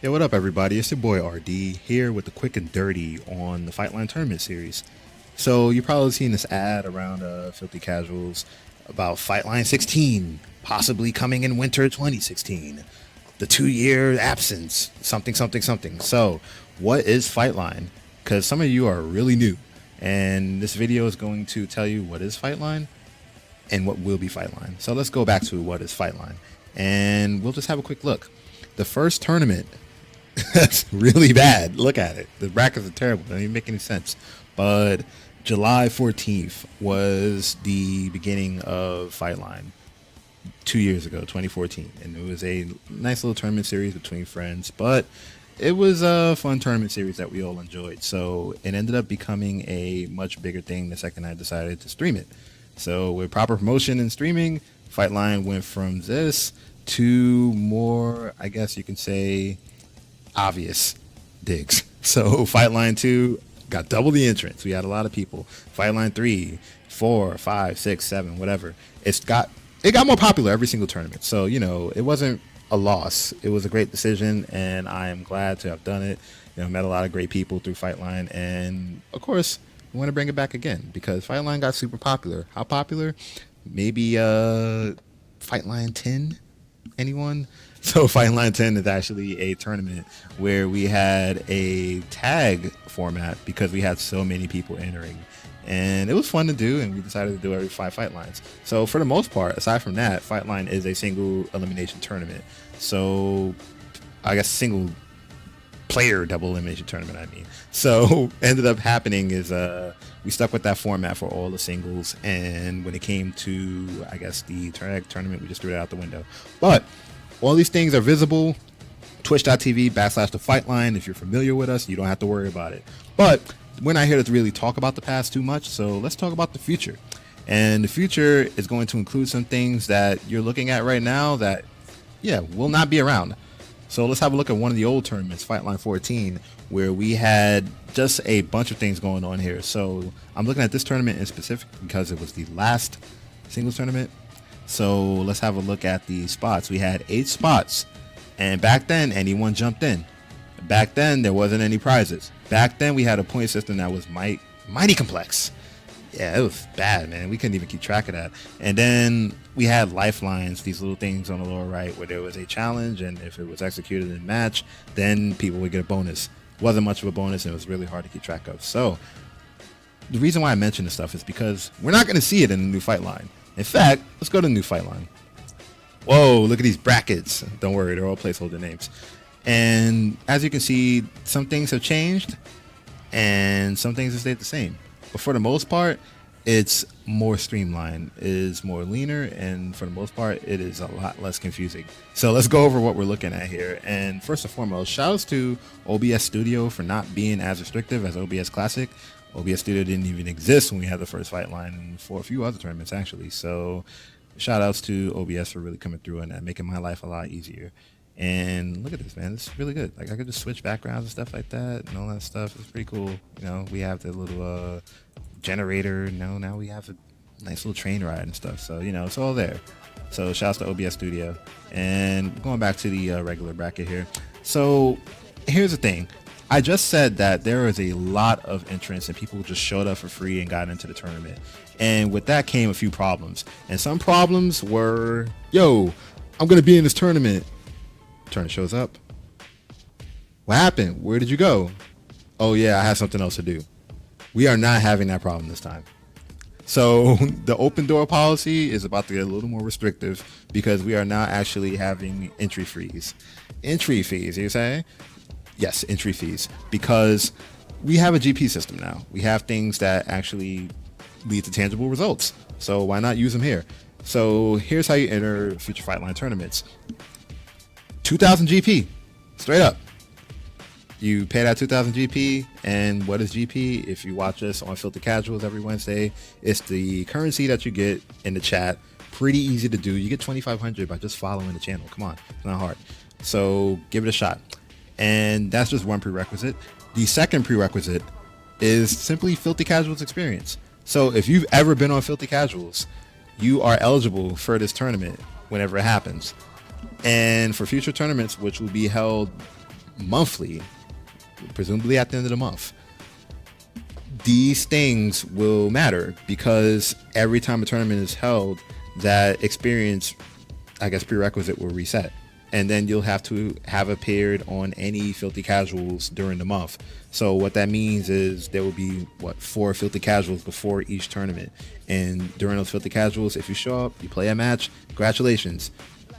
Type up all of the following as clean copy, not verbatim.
Hey, what up, everybody? It's your boy RD here with the quick and dirty on the Fightline tournament series. So you probably seen this ad around Filthy Casuals about Fightline 16 possibly coming in winter 2016. The 2 year absence, something, something, something. So, what is Fightline? Because some of you are really new, and this video is going to tell you what is Fightline and what will be Fightline. So let's go back to what is Fightline, and we'll just have a quick look. The first tournament. That's really bad. Look at it. The brackets are terrible. They don't even make any sense. But July 14th was the beginning of Fightline 2 years ago, 2014. And it was a nice little tournament series between friends. But it was a fun tournament series that we all enjoyed. So it ended up becoming a much bigger thing the second I decided to stream it. So with proper promotion and streaming, Fightline went from this to more, I guess you can say, obvious digs. So Fightline 2 got double the entrance. We had a lot of people. Fightline 3, 4, 5, 6, 7, whatever. It got more popular every single tournament. So, it wasn't a loss. It was a great decision, and I am glad to have done it. Met a lot of great people through Fightline, and of course, we want to bring it back again because Fightline got super popular. How popular? Maybe Fightline 10? Anyone? So Fightline 10 is actually a tournament where we had a tag format because we had so many people entering. And it was fun to do, and we decided to do every 5 fight lines. So for the most part, aside from that, Fightline is a single elimination tournament. So I guess single player double elimination tournament, I mean. So ended up happening is we stuck with that format for all the singles, and when it came to, I guess, the tag tournament, we just threw it out the window. But all these things are visible. Twitch.tv/the Fightline. If you're familiar with us, you don't have to worry about it. But we're not here to really talk about the past too much, so let's talk about the future. And the future is going to include some things that you're looking at right now that, will not be around. So let's have a look at one of the old tournaments, Fightline 14, where we had just a bunch of things going on here. So I'm looking at this tournament in specific because it was the last singles tournament. So let's have a look at the spots. We had 8 spots, and back then anyone jumped in. Back then there wasn't any prizes. Back then we had a point system that was mighty complex. Yeah, it was bad, man. We couldn't even keep track of that. And then we had lifelines, these little things on the lower right where there was a challenge, and if it was executed in a match, then people would get a bonus. It wasn't much of a bonus, and it was really hard to keep track of. So the reason why I mention this stuff is because we're not going to see it in the new Fightline. In fact, let's go to the new Fightline. Whoa, look at these brackets. Don't worry, they're all placeholder names. And as you can see, some things have changed and some things have stayed the same. But for the most part, it's more streamlined, it is more leaner, and for the most part, it is a lot less confusing. So let's go over what we're looking at here. And first and foremost, shouts to OBS Studio for not being as restrictive as OBS Classic. OBS Studio didn't even exist when we had the first Fightline, and for a few other tournaments actually. So shout outs to OBS for really coming through and making my life a lot easier. And look at this, man. It's really good. Like, I could just switch backgrounds and stuff like that and all that stuff. It's pretty cool. We have the little generator. Now we have a nice little train ride and stuff. So, it's all there. So shouts to OBS Studio. And going back to the regular bracket here. So here's the thing. I just said that there is a lot of entrants and people just showed up for free and got into the tournament. And with that came a few problems. And some problems were, I'm going to be in this tournament. Tournament shows up. What happened? Where did you go? Oh yeah, I have something else to do. We are not having that problem this time. So the open door policy is about to get a little more restrictive because we are now actually having entry fees. Entry fees, you say? Yes, entry fees, because we have a GP system now. We have things that actually lead to tangible results. So why not use them here? So here's how you enter future Fightline tournaments. 2,000 GP, straight up. You pay that 2,000 GP, and what is GP? If you watch us on Filthy Casuals every Wednesday, it's the currency that you get in the chat. Pretty easy to do. You get 2,500 by just following the channel. Come on, it's not hard. So give it a shot. And that's just one prerequisite. The second prerequisite is simply Filthy Casuals experience. So if you've ever been on Filthy Casuals, you are eligible for this tournament whenever it happens. And for future tournaments, which will be held monthly, presumably at the end of the month, these things will matter because every time a tournament is held, that experience, I guess, prerequisite will reset. And then you'll have to have appeared on any Filthy Casuals during the month. So what that means is there will be, 4 Filthy Casuals before each tournament. And during those Filthy Casuals, if you show up, you play a match, congratulations,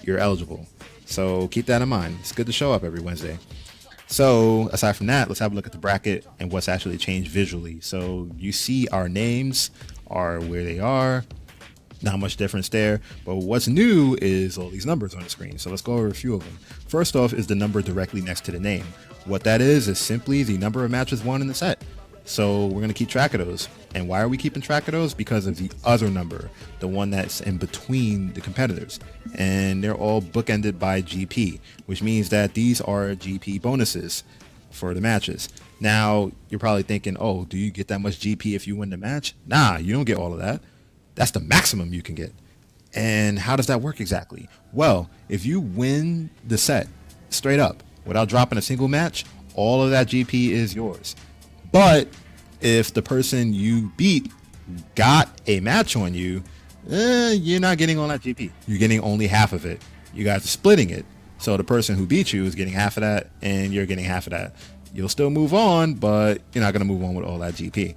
you're eligible. So keep that in mind. It's good to show up every Wednesday. So aside from that, let's have a look at the bracket and what's actually changed visually. So you see our names are where they are. Not much difference there, but what's new is all these numbers on the screen. So let's go over a few of them. First off is the number directly next to the name. What that is simply the number of matches won in the set. So we're going to keep track of those. And why are we keeping track of those? Because of the other number, the one that's in between the competitors. And they're all bookended by GP, which means that these are GP bonuses for the matches. Now, you're probably thinking, oh, do you get that much GP if you win the match? Nah, you don't get all of that. That's the maximum you can get. And how does that work exactly? Well, if you win the set straight up without dropping a single match, all of that GP is yours. But if the person you beat got a match on you, you're not getting all that GP. You're getting only half of it. You guys are splitting it. So the person who beat you is getting half of that and you're getting half of that. You'll still move on, but you're not going to move on with all that GP.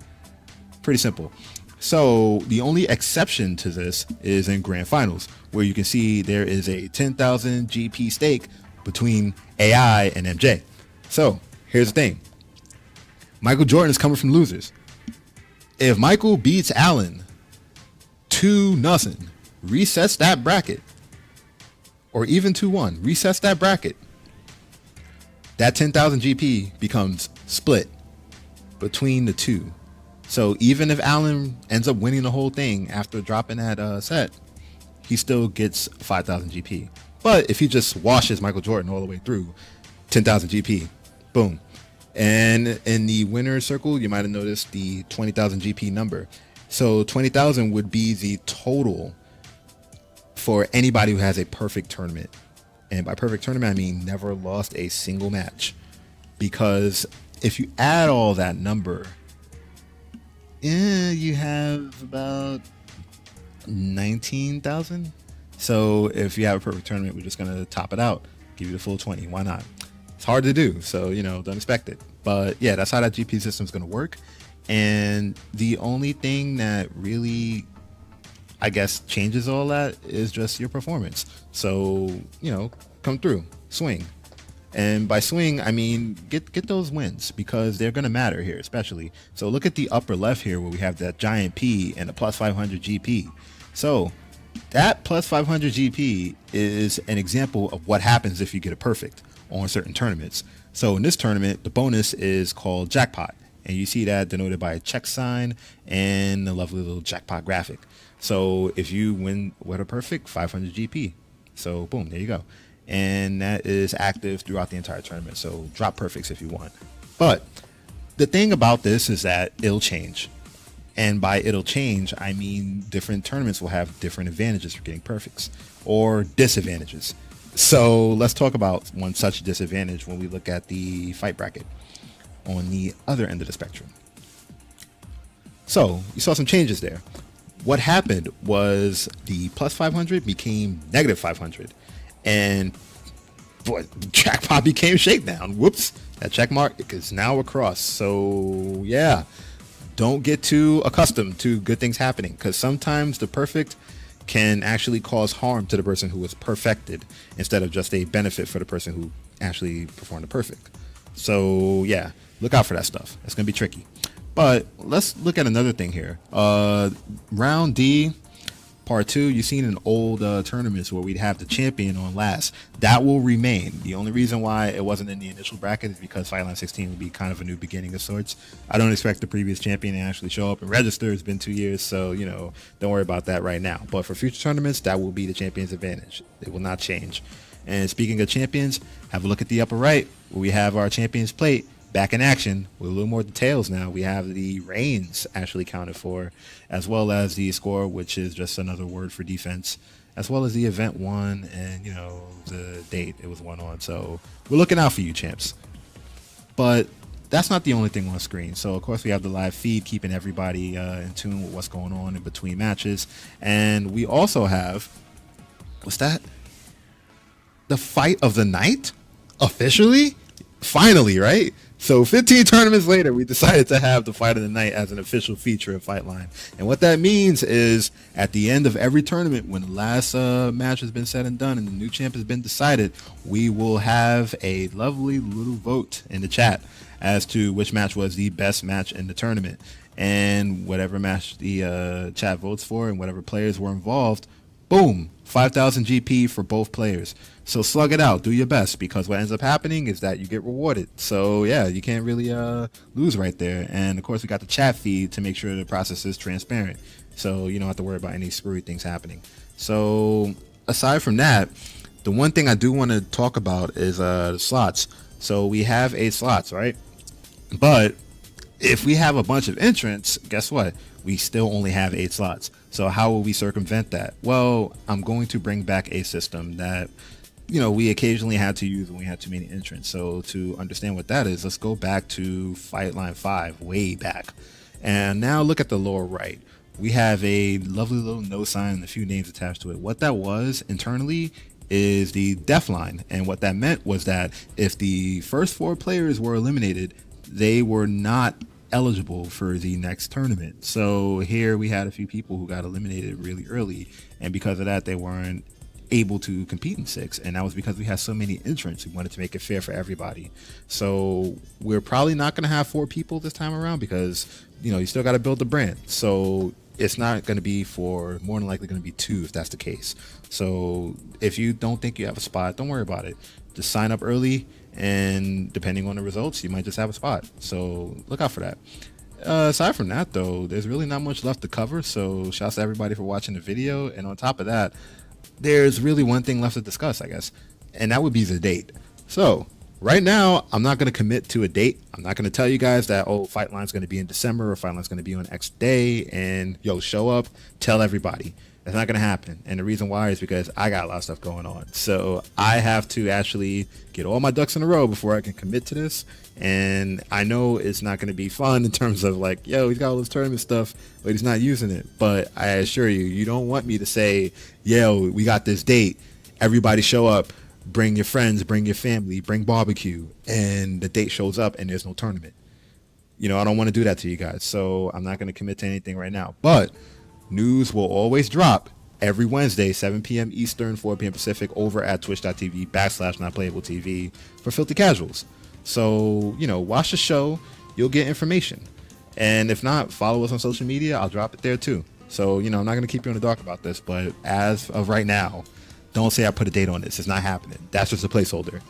Pretty simple. So the only exception to this is in grand finals, where you can see there is a 10,000 GP stake between AI and MJ. So here's the thing. Michael Jordan is coming from losers. If Michael beats Allen 2-0, resets that bracket, or even 2-1, resets that bracket, that 10,000 GP becomes split between the two. So even if Allen ends up winning the whole thing after dropping that set, he still gets 5,000 GP. But if he just washes Michael Jordan all the way through, 10,000 GP, boom. And in the winner's circle, you might have noticed the 20,000 GP number. So 20,000 would be the total for anybody who has a perfect tournament. And by perfect tournament, I mean never lost a single match. Because if you add all that number, you have about 19,000. So if you have a perfect tournament, we're just going to top it out, give you the full 20. Why not? It's hard to do, so don't expect it. But yeah, that's how that GP system is going to work. And the only thing that really, I guess, changes all that is just your performance. So come through, swing. And by swing, I mean get those wins, because they're going to matter here, especially. So look at the upper left here where we have that giant P and the plus 500 GP. So that plus 500 GP is an example of what happens if you get a perfect on certain tournaments. So in this tournament, the bonus is called jackpot. And you see that denoted by a check sign and a lovely little jackpot graphic. So if you win with a perfect, 500 GP. So boom, there you go. And that is active throughout the entire tournament. So drop perfects if you want. But the thing about this is that it'll change. And by it'll change, I mean different tournaments will have different advantages for getting perfects or disadvantages. So let's talk about one such disadvantage when we look at the fight bracket on the other end of the spectrum. So you saw some changes there. What happened was the plus 500 became negative 500. And boy, jackpot became shakedown. Whoops, that check mark is now across. So yeah, don't get too accustomed to good things happening, because sometimes the perfect can actually cause harm to the person who was perfected instead of just a benefit for the person who actually performed the perfect. So yeah, look out for that stuff. It's going to be tricky. But let's look at another thing here. Round D, part 2, you've seen in old tournaments where we'd have the champion on last. That will remain. The only reason why it wasn't in the initial bracket is because Fightline 16 would be kind of a new beginning of sorts. I don't expect the previous champion to actually show up and register. It's been 2 years, so, don't worry about that right now. But for future tournaments, that will be the champion's advantage. It will not change. And speaking of champions, have a look at the upper right where we have our champion's plate. Back in action with a little more details now. We have the reigns actually counted for, as well as the score, which is just another word for defense, as well as the event won and, the date it was won on. So we're looking out for you, champs. But that's not the only thing on screen. So of course we have the live feed keeping everybody in tune with what's going on in between matches, and we also have, what's that? The fight of the night, officially, finally, right? So 15 tournaments later, we decided to have the fight of the night as an official feature of Fightline. And what that means is at the end of every tournament, when the last match has been said and done and the new champ has been decided, we will have a lovely little vote in the chat as to which match was the best match in the tournament. And whatever match the chat votes for and whatever players were involved, boom, 5,000 GP for both players. So slug it out, do your best, because what ends up happening is that you get rewarded. So yeah, you can't really lose right there. And of course we got the chat feed to make sure the process is transparent, so you don't have to worry about any screwy things happening. So aside from that, the one thing I do want to talk about is the slots. So we have 8 slots, right? But if we have a bunch of entrants, guess what? We still only have 8 slots. So how will we circumvent that? Well, I'm going to bring back a system that, you know, we occasionally had to use when we had too many entrants. So to understand what that is, let's go back to Fightline 5, way back. And now look at the lower right. We have a lovely little no sign and a few names attached to it. What that was internally is the death line. And what that meant was that if the first 4 players were eliminated, they were not eligible for the next tournament. So here we had a few people who got eliminated really early, and because of that they weren't able to compete in 6, and that was because we had so many entrants. We wanted to make it fair for everybody. So we're probably not going to have 4 people this time around, because you know you still got to build the brand. So it's not going to be 4, more than likely going to be 2 if that's the case. So if you don't think you have a spot, don't worry about it. Just sign up early, and depending on the results, you might just have a spot. So look out for that. Aside from that though, there's really not much left to cover. So shouts to everybody for watching the video. And on top of that, there's really one thing left to discuss, I guess, and that would be the date. So right now, I'm not going to commit to a date. I'm not going to tell you guys that, oh, Fightline's going to be in December or Fightline's going to be on X day and yo, show up, tell everybody. That's not going to happen. And the reason why is because I got a lot of stuff going on. So I have to actually get all my ducks in a row before I can commit to this. And I know it's not going to be fun in terms of like, yo, he's got all this tournament stuff, but he's not using it. But I assure you, you don't want me to say, yo, we got this date, everybody show up, bring your friends, bring your family, bring barbecue, and the date shows up and there's no tournament. You know, I don't want to do that to you guys. So I'm not going to commit to anything right now. But news will always drop every Wednesday, 7 p.m. Eastern, 4 p.m. Pacific, over at twitch.tv/nonplayable.tv for Filthy Casuals. So, you know, watch the show, you'll get information. And if not, follow us on social media. I'll drop it there too. So, you know, I'm not going to keep you in the dark about this, but as of right now, don't say I put a date on this. It's not happening. That's just a placeholder.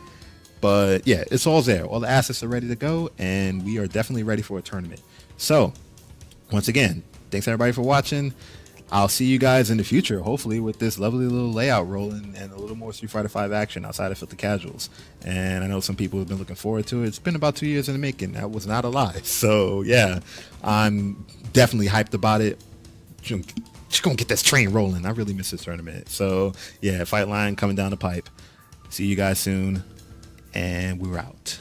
But yeah, it's all there. All the assets are ready to go, and we are definitely ready for a tournament. So, once again, thanks everybody for watching. I'll see you guys in the future, hopefully with this lovely little layout rolling and a little more Street Fighter 5 action outside of Filthy Casuals. And I know some people have been looking forward to it. It's been about 2 years in the making. That was not a lie. So yeah, I'm definitely hyped about it. Just gonna get this train rolling. I really miss this tournament. So yeah, Fightline coming down the pipe. See you guys soon, and we're out.